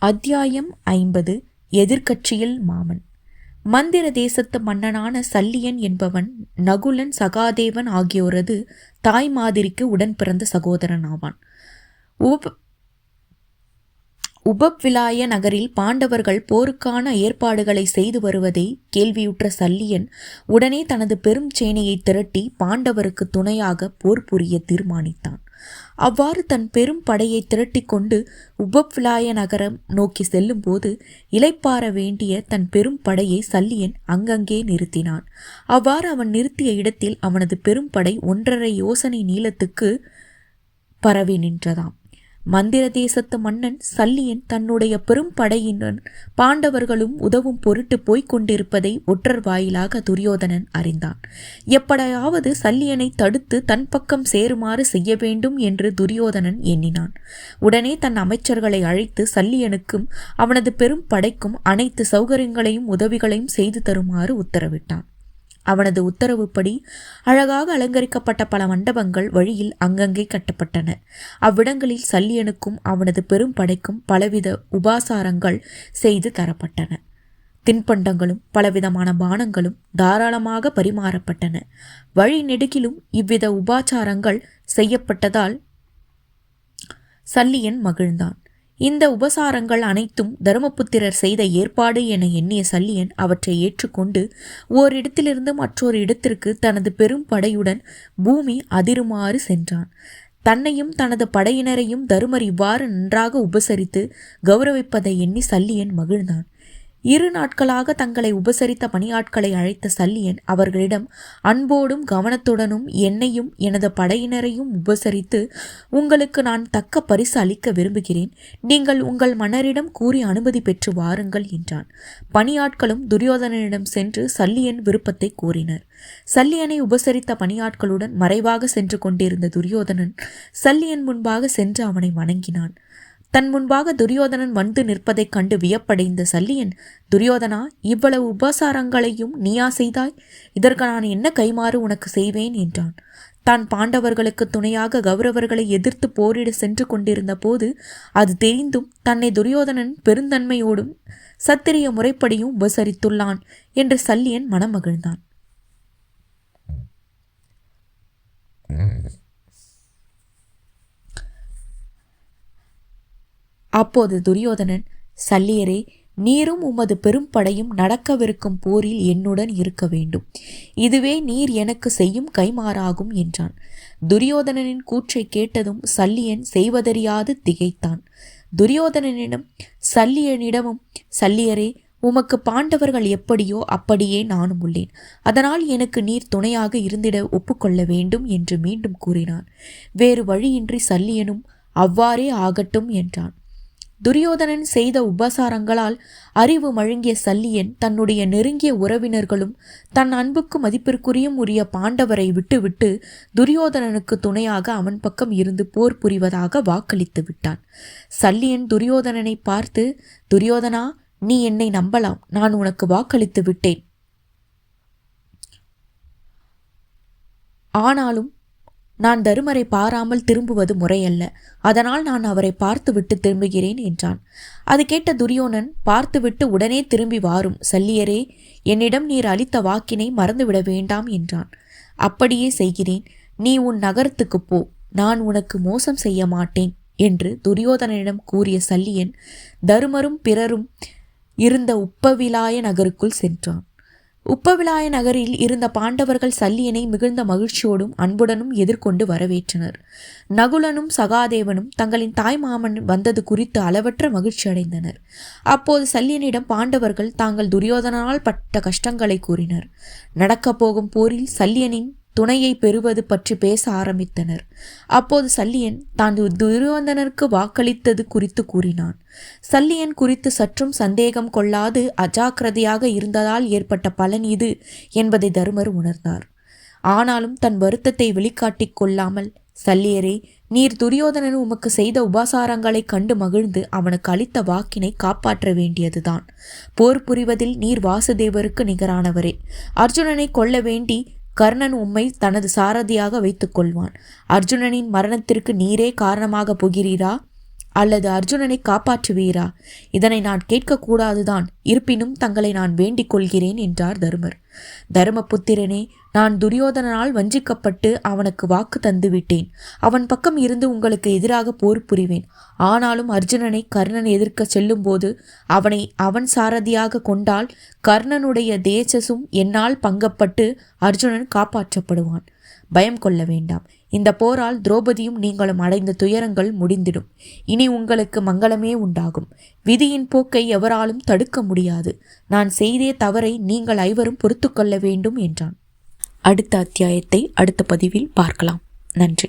அத்தியாயம் 50. எதிர்க்கட்சியில் மாமன். மந்திர தேசத்து மன்னனான சல்லியன் என்பவன் நகுலன், சகாதேவன் ஆகியோரது தாய் மாதிரிக்கு உடன் பிறந்த சகோதரன் ஆவான். உபவிலாய நகரில் பாண்டவர்கள் போருக்கான ஏற்பாடுகளை செய்து வருவதை கேள்வியுற்ற சல்லியன் உடனே தனது பெரும் சேனையை திரட்டி பாண்டவருக்கு துணையாக போர் புரிய தீர்மானித்தான். அவ்வாறு தன் பெரும் படையை திரட்டி கொண்டு உபவிலாய நகரம் நோக்கி செல்லும்போது இளைப்பாற வேண்டிய தன் பெரும் படையை சல்லியன் அங்கங்கே நிறுத்தினான். அவ்வாறு அவன் நிறுத்திய இடத்தில் அவனது பெரும் படை 1.5 யோசனை நீளத்துக்கு பரவி நின்றதாம். மந்திர தேசத்து மன்னன் சல்லியன் தன்னுடைய பெரும் படையினுடன் பாண்டவர்களும் உதவும் பொருட்டு போய்க் கொண்டிருப்பதை ஒற்றர் வாயிலாக துரியோதனன் அறிந்தான். எப்படியாவது சல்லியனை தடுத்து தன் பக்கம் சேருமாறு செய்ய வேண்டும் என்று துரியோதனன் எண்ணினான். உடனே தன் அமைச்சர்களை அழைத்து சல்லியனுக்கும் அவனது பெரும் படைக்கும் அனைத்து சௌகரியங்களையும் உதவிகளையும் செய்து தருமாறு உத்தரவிட்டான். அவனது உத்தரவுப்படி அழகாக அலங்கரிக்கப்பட்ட பல மண்டபங்கள் வழியில் அங்கங்கே கட்டப்பட்டன. அவ்விடங்களில் சல்லியனுக்கும் அவனது பெரும் படைக்கும் பலவித உபாசாரங்கள் செய்து தரப்பட்டன. தின்பண்டங்களும் பலவிதமான பானங்களும் தாராளமாக பரிமாறப்பட்டன. வழி நெடுகிலும் இவ்வித உபாச்சாரங்கள் செய்யப்பட்டதால் சல்லியன் மகிழ்ந்தான். இந்த உபசாரங்கள் அனைத்தும் தருமபுத்திரர் செய்த ஏற்பாடு என எண்ணிய சல்லியன் அவற்றை ஏற்றுக்கொண்டு ஓரிடத்திலிருந்து மற்றொரு இடத்திற்கு தனது பெரும் படையுடன் பூமி அதிருமாறு சென்றான். தன்னையும் தனது படையினரையும் தருமர் இவ்வாறு நன்றாக உபசரித்து கௌரவிப்பதை எண்ணி சல்லியன் மகிழ்ந்தான். 2 நாட்களாக தங்களை உபசரித்த பணியாட்களை அழைத்த சல்லியன் அவர்களிடம் அன்போடும் கவனத்துடனும் என்னையும் எனது படையினரையும் உபசரித்து உங்களுக்கு நான் தக்க பரிசு அளிக்க விரும்புகிறேன். நீங்கள் உங்கள் மன்னரிடம் கூறி அனுமதி பெற்று வாருங்கள் என்றான். பணியாட்களும் துரியோதனனிடம் சென்று சல்லியன் விருப்பத்தை கூறினர். சல்லியனை உபசரித்த பணியாட்களுடன் மறைவாக சென்று கொண்டிருந்த துரியோதனன் சல்லியன் முன்பாக சென்று அவனை வணங்கினான். தன் முன்பாக துரியோதனன் வந்து நிற்பதைக் கண்டு வியப்படைந்த சல்லியன், துரியோதனா, இவ்வளவு உபசாரங்களையும் நீயா செய்தாய்? இதற்கு நான் என்ன கைமாறு உனக்கு செய்வேன் என்றான். தான் பாண்டவர்களுக்கு துணையாக கௌரவர்களை எதிர்த்து போரிட சென்று கொண்டிருந்த போது அது தெரிந்தும் தன்னை துரியோதனன் பெருந்தன்மையோடும் சத்திரிய முறைப்படியும் உபசரித்துள்ளான் என்று சல்லியன் மனம் மகிழ்ந்தான். அப்போது துரியோதனன், சல்லியரே, நீரும் உமது பெரும் படையும் நடக்கவிருக்கும் போரில் என்னுடன் இருக்க வேண்டும். இதுவே நீர் எனக்கு செய்யும் கைமாறாகும் என்றான். துரியோதனனின் கூற்றை கேட்டதும் சல்லியன் செய்வதறியாது திகைத்தான். துரியோதனனிடம் சல்லியனிடமும், சல்லியரே, உமக்கு பாண்டவர்கள் எப்படியோ அப்படியே நானும் உள்ளேன். அதனால் எனக்கு நீர் துணையாக இருந்திட ஒப்புக்கொள்ள வேண்டும் என்று மீண்டும் கூறினான். வேறு வழியின்றி சல்லியனும் அவ்வாறே ஆகட்டும் என்றான். துரியோதனன் செய்த உபசாரங்களால் அறிவு மழுங்கிய சல்லியன் தன்னுடைய நெருங்கிய உறவினர்களும் தன் அன்புக்கு மதிப்பிற்குரியும் உரிய பாண்டவரை விட்டுவிட்டு துரியோதனனுக்கு துணையாக அவன் பக்கம் இருந்து போர் புரிவதாக வாக்களித்து விட்டான். சல்லியன் துரியோதனனை பார்த்து, துரியோதனா, நீ என்னை நம்பலாம். நான் உனக்கு வாக்களித்து விட்டேன். ஆனாலும் நான் தருமரை பாராமல் திரும்புவது முறையல்ல. அதனால் நான் அவரை பார்த்துவிட்டு திரும்புகிறேன் என்றான். அது கேட்ட துரியோதனன், பார்த்துவிட்டு உடனே திரும்பி வாரும் சல்லியரே, என்னிடம் நீர் அளித்த வாக்கினை மறந்துவிட வேண்டாம் என்றான். அப்படியே செய்கிறேன். நீ உன் நகரத்துக்கு போ. நான் உனக்கு மோசம் செய்ய மாட்டேன் என்று துரியோதனனிடம் கூறிய சல்லியன் தருமரும் பிறரும் இருந்த உப்பவிலாய நகருக்குள் சென்றான். உப்பவிலாய நகரில் இருந்த பாண்டவர்கள் சல்லியனை மிகுந்த மகிழ்ச்சியோடும் அன்புடனும் எதிர்கொண்டு வரவேற்றனர். நகுலனும் சகாதேவனும் தங்களின் தாய் மாமன் வந்தது குறித்து அளவற்ற மகிழ்ச்சி அடைந்தனர். அப்போது சல்லியனிடம் பாண்டவர்கள் தாங்கள் துரியோதனால் பட்ட கஷ்டங்களை கூறினர். நடக்கப் போகும் போரில் சல்லியனின் துணையை பெறுவது பற்றி பேச ஆரம்பித்தனர். அப்போது சல்லியன் தான் துரியோதனனுக்கு வாக்களித்தது குறித்து கூறினான். சல்லியன் குறித்து சற்றும் சந்தேகம் கொள்ளாது அஜாக்கிரதையாக இருந்ததால் ஏற்பட்ட பலன் இது என்பதை தருமர் உணர்ந்தார். ஆனாலும் தன் வருத்தத்தை வெளிக்காட்டிக் கொள்ளாமல், சல்லியரே, நீர் துரியோதனன் உமக்கு செய்த உபசாரங்களை கண்டு மகிழ்ந்து அவனுக்கு அளித்த வாக்கினை காப்பாற்ற வேண்டியதுதான். போர் புரிவதில் நீர் வாசுதேவருக்கு நிகரானவரே. அர்ஜுனனை கொல்ல வேண்டி கர்ணன் உம்மை தனது சாரதியாக வைத்துக் கொள்வான். அர்ஜுனனின் மரணத்திற்கு நீரே காரணமாக போகிறீரா? அல்லது அர்ஜுனனை காப்பாற்றுவீரா? இதனை நான் கேட்கக்கூடாதுதான், இருப்பினும் தங்களை நான் வேண்டிக் கொள்கிறேன் என்றார் தருமர். தருமபுத்திரனே, நான் துரியோதனால் வஞ்சிக்கப்பட்டு அவனுக்கு வாக்கு தந்துவிட்டேன். அவன் பக்கம் இருந்து உங்களுக்கு எதிராக போர் புரிவேன். ஆனாலும் அர்ஜுனனை கர்ணன் எதிர்க்க செல்லும்போது அவனை அவன் சாரதியாக கொண்டால் கர்ணனுடைய தேஜஸும் என்னால் பங்கப்பட்டு அர்ஜுனன் காப்பாற்றப்படுவான். பயம் கொள்ள வேண்டாம். இந்த போரால் திரௌபதியும் நீங்களும் அடைந்த துயரங்கள் முடிந்திடும். இனி உங்களுக்கு மங்களமே உண்டாகும். விதியின் போக்கை எவராலும் தடுக்க முடியாது. நான் செய்தே தவறை நீங்கள் ஐவரும் பொறுத்து கொள்ள வேண்டும் என்றான். அடுத்த அத்தியாயத்தை அடுத்த பதிவில் பார்க்கலாம். நன்றி.